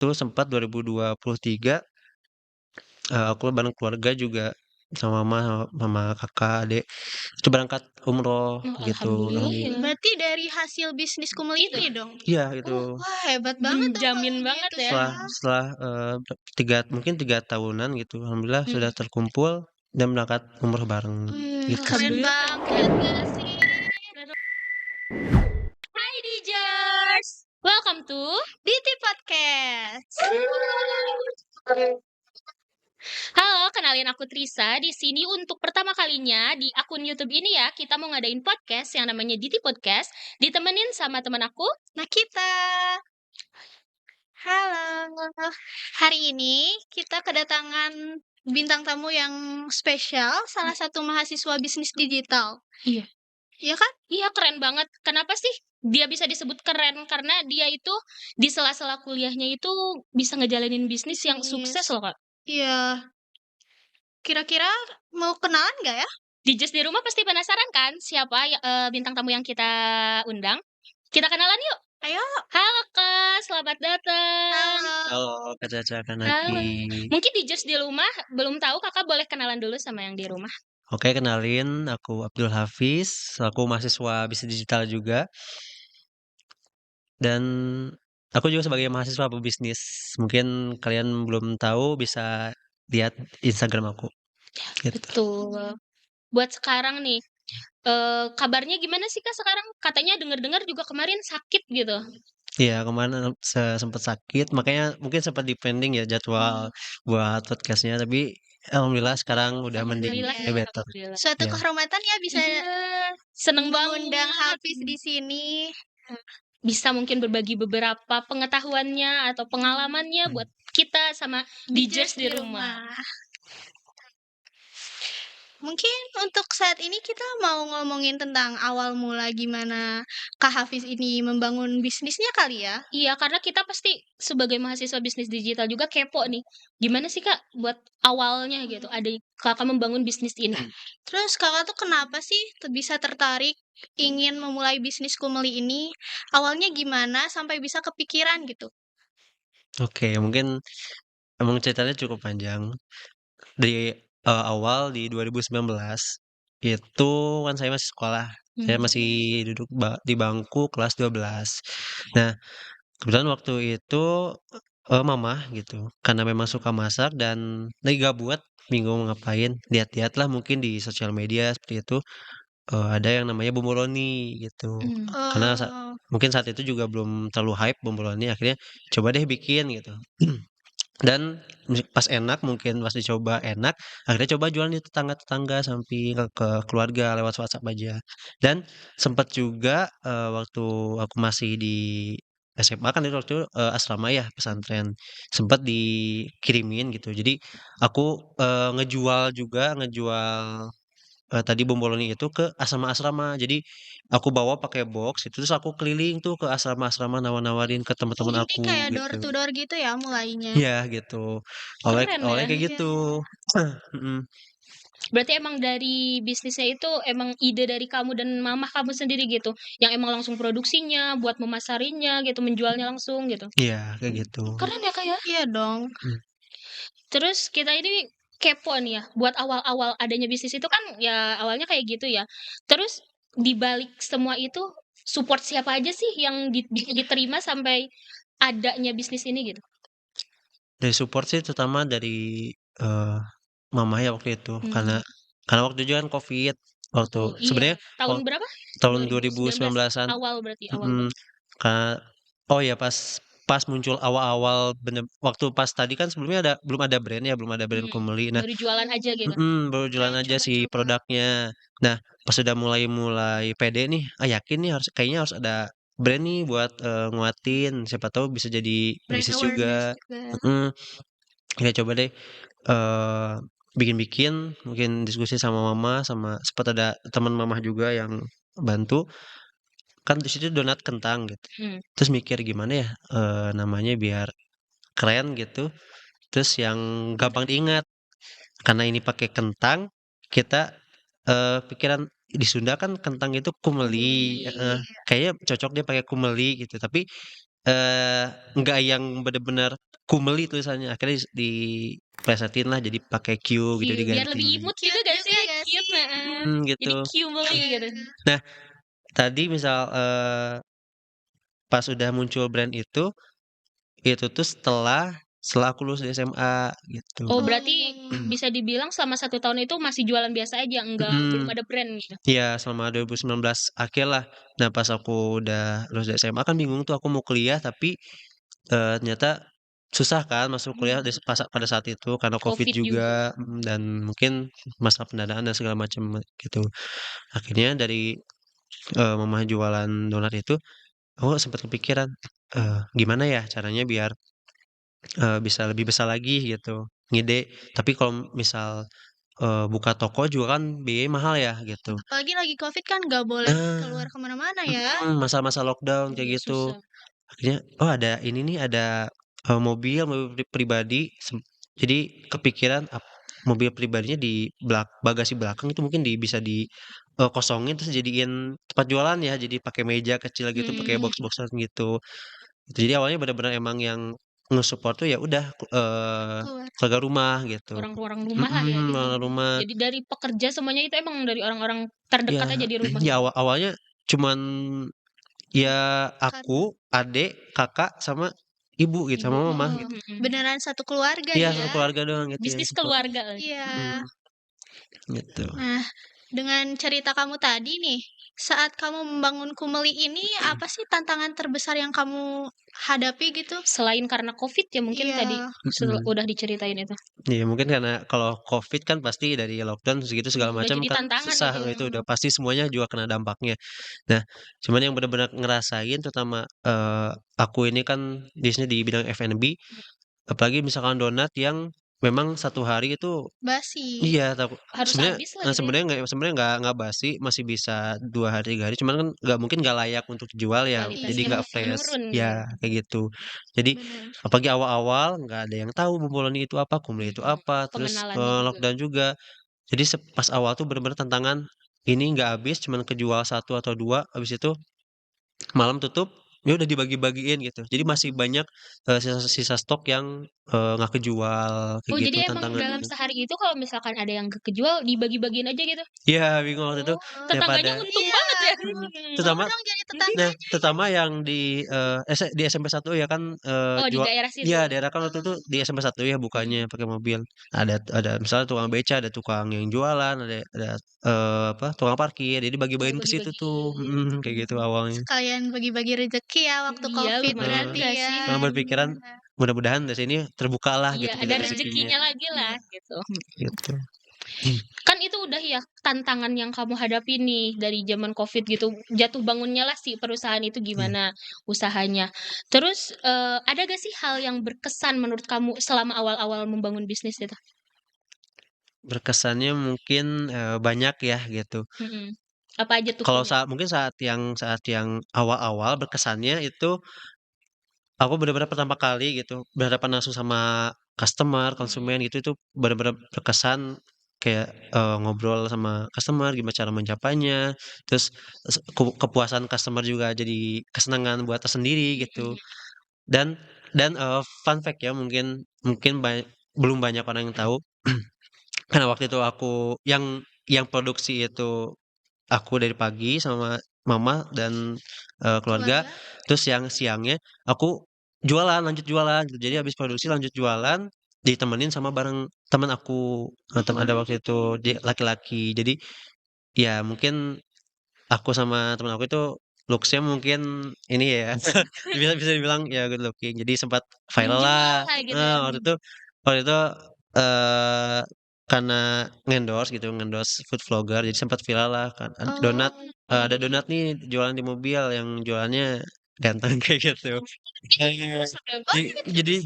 itu sempat 2023, aku bareng keluarga juga sama mama, sama kakak, adik, itu berangkat umroh Oh, gitu. alhamdulillah ya. Berarti dari hasil bisnis kumel Itu. ini dong? Iya Oh, itu. wah hebat banget dong Menjamin kalau banget gitu ya. Setelah ya. setelah mungkin 3 tahunan gitu, alhamdulillah sudah terkumpul dan berangkat umroh bareng gitu sih. Keren Alhamdulillah. banget gak sih? Hai Dijers, welcome to Diti Podcast. Halo, kenalin aku Trisa. Di sini untuk pertama kalinya di akun YouTube ini ya, kita mau ngadain podcast yang namanya Diti Podcast, ditemenin sama teman aku. Nah kita, halo. Hari ini kita kedatangan bintang tamu yang spesial, salah satu mahasiswa bisnis digital. Iya. Iya kan? Iya, keren banget. Kenapa sih dia bisa disebut keren? Karena dia itu di sela-sela kuliahnya itu bisa ngejalanin bisnis yang sukses loh, Kak. Iya. Kira-kira mau kenalan nggak ya? Dijers di rumah pasti penasaran kan siapa bintang tamu yang kita undang? Kita kenalan yuk. Ayo. Halo Kak, selamat datang. Halo. Halo Kak Caca, Kak Halo. Naki. Mungkin Dijers di rumah belum tahu, Kakak boleh kenalan dulu sama yang di rumah. Oke, kenalin aku Abdul Hafiz, aku mahasiswa bisnis digital juga. Dan aku juga sebagai mahasiswa pebisnis. Mungkin kalian belum tahu bisa lihat Instagram aku. Gitu. Betul. Buat sekarang nih, kabarnya gimana sih Kak sekarang? Katanya dengar-dengar juga kemarin sakit gitu. Iya, kemarin sempat sakit, makanya mungkin sempat dipending ya jadwal buat podcastnya. Tapi alhamdulillah sekarang udah mending, Alhamdulillah ya, better. alhamdulillah. Suatu Iya. kehormatan ya bisa Iya, seneng mengundang banget. Hafiz di sini. Bisa mungkin berbagi beberapa pengetahuannya atau pengalamannya buat kita sama Dijers di rumah. Mungkin untuk saat ini kita mau ngomongin tentang awal mula gimana Kak Hafiz ini membangun bisnisnya kali ya? Iya, karena kita pasti sebagai mahasiswa bisnis digital juga kepo nih. Gimana sih Kak buat awalnya gitu, ada Kakak membangun bisnis ini? Terus Kakak tuh kenapa sih bisa tertarik ingin memulai bisnis kumeli ini? Awalnya gimana sampai bisa kepikiran gitu? Oke, mungkin emang ceritanya cukup panjang. Dari awal di 2019 itu kan saya masih sekolah. Saya masih duduk di bangku kelas 12. Nah, kebetulan waktu itu mama gitu, karena memang suka masak dan lagi gabut, bingung mau ngapain, lihat-lihat lah mungkin di sosial media seperti itu, ada yang namanya Bomboloni gitu. Karena Oh, mungkin saat itu juga belum terlalu hype Bomboloni, akhirnya coba deh bikin gitu. Dan pas enak, mungkin pas dicoba enak, akhirnya coba jualan di tetangga-tetangga sampai ke keluarga lewat WhatsApp aja. Dan sempat juga, waktu aku masih di SMA kan itu waktu itu, asrama ya, pesantren, sempat dikirimin gitu. Jadi aku, ngejual juga, tadi bomboloni itu ke asrama-asrama. Jadi aku bawa pakai box itu, terus aku keliling tuh ke asrama-asrama nawar-nawarin ke teman-teman jadi aku kayak door gitu. to door gitu ya mulainya? Iya gitu. Awalnya Keren awalnya ya. kayak Iya, gitu. Mhm. Berarti emang dari bisnisnya itu emang ide dari kamu dan mama kamu sendiri gitu, yang emang langsung produksinya, buat memasarinya gitu, menjualnya langsung gitu? Iya, kayak gitu. Keren ya, Kak, ya? iya dong. Terus kita ini kepo nih ya, buat awal-awal adanya bisnis itu kan ya awalnya kayak gitu ya. Terus di balik semua itu, support siapa aja sih yang diterima sampai adanya bisnis ini gitu? Dari support sih terutama dari, mama ya waktu itu, karena waktu itu kan Covid, waktu Oh, iya. sebenarnya Tahun berapa? tahun 2019 2019-an, awal berarti, awal mhm, banget. oh ya pas pas muncul awal-awal waktu pas tadi kan sebelumnya belum ada brand ya, belum ada brand Kumeli. Nah, Baru jualan aja gitu. baru jualan Kayak aja si coba-coba. produknya. Nah, pas udah mulai pede nih, yakin nih kayaknya harus ada brand nih buat, nguatin, siapa tahu bisa jadi Brand bisnis awareness juga. juga. Mhm, ya coba deh, eee, bikin-bikin, mungkin diskusi sama mama, sama sempet ada teman mama juga yang bantu, kan di situ donat kentang gitu. Terus mikir gimana ya, namanya biar keren gitu, terus yang gampang diingat. Karena ini pakai kentang, kita, pikiran di Sunda kan kentang itu kumeli, heeh, kayaknya cocok deh pakai kumeli gitu. Tapi, eee, nggak yang bener-bener Kumeli tulisannya, akhirnya diplesetin lah jadi pakai Q gitu Biar lebih diganti. imut gitu Cute gak juga sih? gak Cute, sih? heeh. Gitu. Jadi Q-meli Iya. gitu. Nah, tadi misal pas udah muncul brand itu tuh setelah aku lulus di SMA gitu. Oh, berarti Oh. bisa dibilang selama 1 tahun itu masih jualan biasa aja, belum Mhm. ada brand gitu? Iya, selama 2019 akhir lah. Nah, pas aku udah lulus dari SMA kan bingung tuh aku mau kuliah tapi, ternyata susah kan masuk kuliah pada saat itu karena Covid Covid juga. juga, dan mungkin masalah pendanaan dan segala macam gitu. Akhirnya dari, mamah jualan donat itu, aku sempet kepikiran, gimana ya caranya biar, bisa lebih besar lagi gitu, ngide. Tapi kalau misal, buka toko juga kan biayanya mahal ya gitu. Apalagi lagi Covid kan nggak boleh keluar Nah, kemana-mana ya. masa-masa lockdown kayak Iya, gitu. susah. Akhirnya, oh ada ini nih, ada, mobil mobil pribadi jadi kepikiran mobil pribadinya di bagasi belakang itu mungkin bisa kosongin terus jadiin tempat jualan ya, jadi pakai meja kecil gitu, pakai Mhm. box-box-an gitu. Jadi awalnya bener-bener emang yang nge-support tuh ya udah, Keluar. keluarga rumah gitu. Orang-orang rumah lah ya gitu. Orang rumah. Jadi dari pekerja semuanya itu emang dari orang-orang terdekat Ya, aja di rumah ya gitu? awalnya cuman ya Karena aku, adek, kakak, sama ibu gitu, Ibu, sama mama oh, gitu. mhm. beneran satu keluarga Iya, nih satu ya. keluarga doang gitu yang Bisnis support. keluarga lagi. Iya. Gitu. Nah, dengan cerita kamu tadi nih, saat kamu membangun Kumeli ini apa sih tantangan terbesar yang kamu hadapi gitu? Selain karena Covid ya mungkin tadi Iya. Mhm. udah diceritain itu. Iya mungkin karena kalau Covid kan pasti dari lockdown segitu segala Udah macam jadi kan tantangan susah, itu. itu udah pasti semuanya juga kena dampaknya. Nah, cuman yang benar-benar ngerasain terutama, aku ini kan bisnis di bidang F&B, apalagi misalkan donat yang memang satu hari itu. Basi. Iya, Harus sebenarnya habis lah gitu ya. sebenarnya nggak basi, masih bisa 2 hari, 3 hari, cuman kan mungkin nggak layak untuk dijual ya, jadi Kualitasnya Iya, nggak fresh. menurun Ya, gitu. kayak gitu. Jadi, bener. apalagi awal-awal nggak ada yang tahu bomboloni itu apa, kumli itu Mhm. apa, terus, Pengenalannya juga. lockdown juga. Jadi pas awal tuh bener-bener tantangan, ini nggak habis, cuman kejual satu atau 2, habis itu malam tutup, ya udah dibagi-bagiin gitu. Jadi masih banyak, sisa-sisa stok yang, nggak kejual, kayak Oh, gitu jadi emang dalam tantangannya. sehari itu kalau misalkan ada yang gak kejual dibagiin aja gitu? Iya, bingung waktu itu Oh, daripada tetangganya untung Iya. banget ya. Mau terutama dong jadi nah, tetangganya. terutama yang di SMP 1 ya kan, Oh, di daerah situ. iya daerah kan waktu itu di SMP 1 ya Mhm. bukanya pakai mobil. Ada misalnya tukang beca, ada tukang yang jualan, ada, apa, tukang parkir, jadi Oh, bagi-bagiin ke situ bagi-bagi. tuh, kayak gitu awalnya. Sekalian bagi-bagi rezeki ya waktu Iya, Covid lumayan berarti Heeh, gak ya. sih? malah berpikiran mudah-mudahan dari sini terbukalah Iya, gitu ada pintu rezekinya, rezekinya lagi lah gitu. gitu. Kan itu udah ya tantangan yang kamu hadapi nih dari zaman Covid gitu. Jatuh bangunnya lah si perusahaan itu Iya, gimana usahanya. Terus, ada gak sih hal yang berkesan menurut kamu selama awal-awal membangun bisnis itu? berkesannya mungkin, banyak ya gitu. Mhm. Apa aja tuh Kalau punya? mungkin saat yang awal-awal berkesannya itu, aku bener-bener pertama kali gitu, berhadapan langsung sama customer, Mhm. konsumen gitu, itu bener-bener berkesan kayak, ngobrol sama customer, gimana cara mencapainya, terus kepuasan customer juga jadi kesenangan buat tersendiri gitu. Mhm. Dan, fun fact ya mungkin mungkin belum banyak orang yang tahu, karena waktu itu aku yang produksi itu aku dari pagi sama mama dan, keluarga, Keluarga. terus siangnya aku lanjut jualan gitu. Jadi habis produksi lanjut jualan, ditemenin sama bareng temen aku, ada waktu itu dia laki-laki. Jadi, ya mungkin aku sama temen aku itu looks-nya mungkin ini ya, bisa bisa dibilang ya good looking. Jadi sempat viral Menjual lah, lah gitu ya. waktu itu, eee, karena nge-endorse food vlogger, jadi sempat viral lah kan, donat, Oh, ada donat nih jualan di mobil yang jualannya ganteng kayak gitu. Iya, oh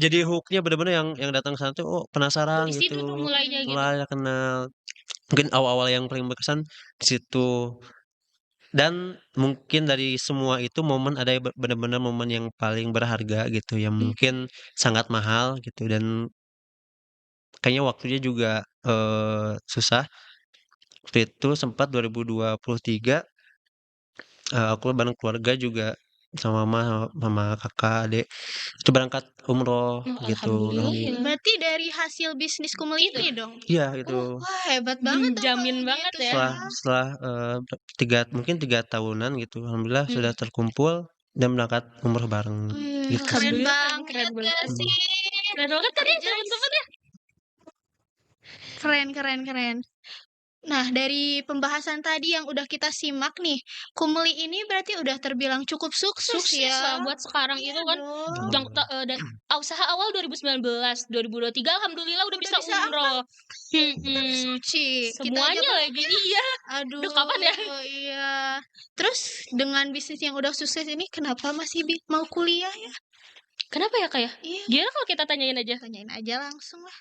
jadi hook-nya bener-bener yang datang ke sana tuh, oh penasaran Dari situ tuh gitu, mulainya gitu. mulai kenal. Mungkin awal-awal yang paling berkesan di situ. Dan mungkin dari semua itu ada bener-bener momen yang paling berharga gitu, yang mungkin sangat mahal gitu dan kayaknya waktunya juga, susah. Waktu itu sempat 2023, aku bareng keluarga juga sama mama, sama kakak, adik, itu berangkat umroh Oh, gitu. alhamdulillah. Berarti dari hasil bisnis kumeli Itu. ini dong? Iya Oh, itu. wah hebat banget dong Menjamin kalau banget gitu ya. Setelah mungkin 3 tahunan gitu, alhamdulillah sudah Hmm. terkumpul dan berangkat umroh bareng gitu Keren sih. Alhamdulillah banget keren gak banget. sih? Keren banget kan ya Rejoice. teman-teman ya. Keren. Nah, dari pembahasan tadi yang udah kita simak nih, kumeli ini berarti udah terbilang cukup sukses Sukses ya. lah buat sekarang Iya itu kan. dong. Yang dan usaha awal 2019, 2023 alhamdulillah udah Udah bisa bisa umroh. Tanah suci. Kita aja Semuanya lagi. Iya. aduh, Udah kapan ya? iya. Terus dengan bisnis yang udah sukses ini kenapa masih mau kuliah ya? Kenapa ya Kak ya? Iya, Gimana kalau kita tanyain aja? tanyain aja langsung lah.